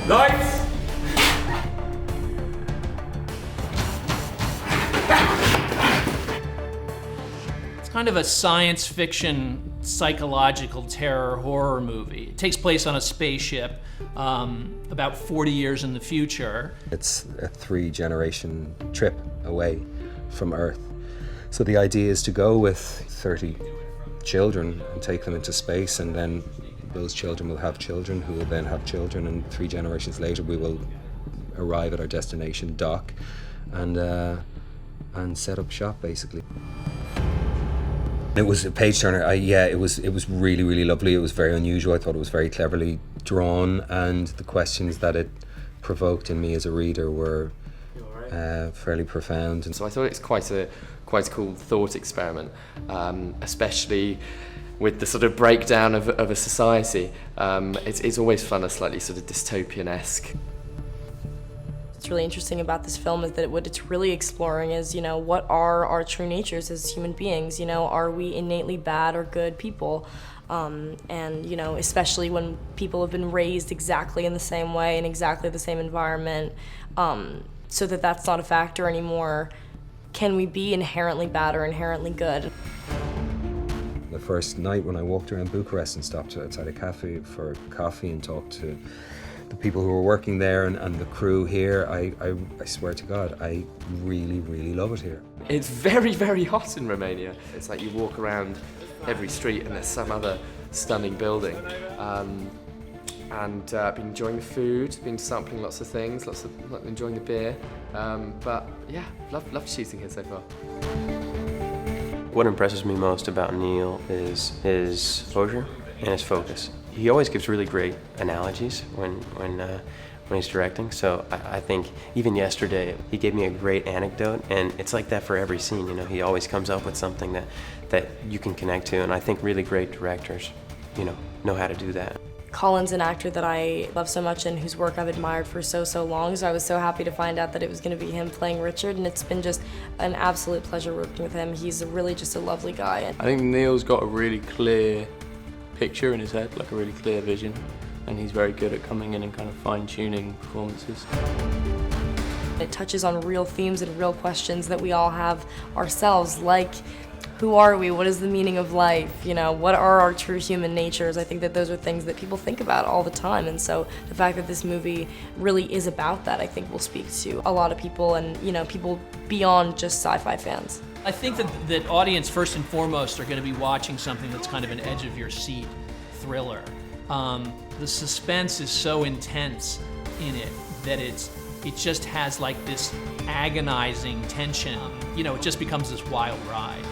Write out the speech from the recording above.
Lights! It's kind of a science fiction, psychological terror horror movie. It takes place on a spaceship about 40 years in the future. It's a 3-generation trip away from Earth. So the idea is to go with 30 children and take them into space, and then those children will have children who will then have children, and 3 generations later we will arrive at our destination, dock, and set up shop basically. It was a page turner. It was really, really lovely. It was very unusual. I thought it was very cleverly drawn, and the questions that it provoked in me as a reader were fairly profound. So I thought it's quite a cool thought experiment, especially with the sort of breakdown of a society. It's always fun, a slightly sort of dystopian-esque. What's really interesting about this film is that what it's really exploring is, what are our true natures as human beings? Are we innately bad or good people? And, especially when people have been raised exactly in the same way in exactly the same environment, so that that's not a factor anymore. Can we be inherently bad or inherently good? The first night when I walked around Bucharest and stopped outside a cafe for coffee and talked to the people who were working there and the crew here, I swear to God, I really, really love it here. It's very, very hot in Romania. It's like you walk around every street and there's some other stunning building. And been enjoying the food, been sampling lots of things, enjoying the beer. But yeah, love shooting here so far. What impresses me most about Neil is his composure and his focus. He always gives really great analogies when he's directing. So I think even yesterday he gave me a great anecdote, and it's like that for every scene. He always comes up with something that you can connect to, and I think really great directors, know how to do that. Colin's an actor that I love so much and whose work I've admired for so long, so I was so happy to find out that it was going to be him playing Richard, and it's been just an absolute pleasure working with him. He's really just a lovely guy. I think Neil's got a really clear picture in his head, like a really clear vision, and he's very good at coming in and kind of fine-tuning performances. It touches on real themes and real questions that we all have ourselves, like who are we? What is the meaning of life? What are our true human natures? I think that those are things that people think about all the time, and so the fact that this movie really is about that, I think will speak to a lot of people, and people beyond just sci-fi fans. I think that audience, first and foremost, are going to be watching something that's kind of an edge-of-your-seat thriller. The suspense is so intense in it that it just has like this agonizing tension. It just becomes this wild ride.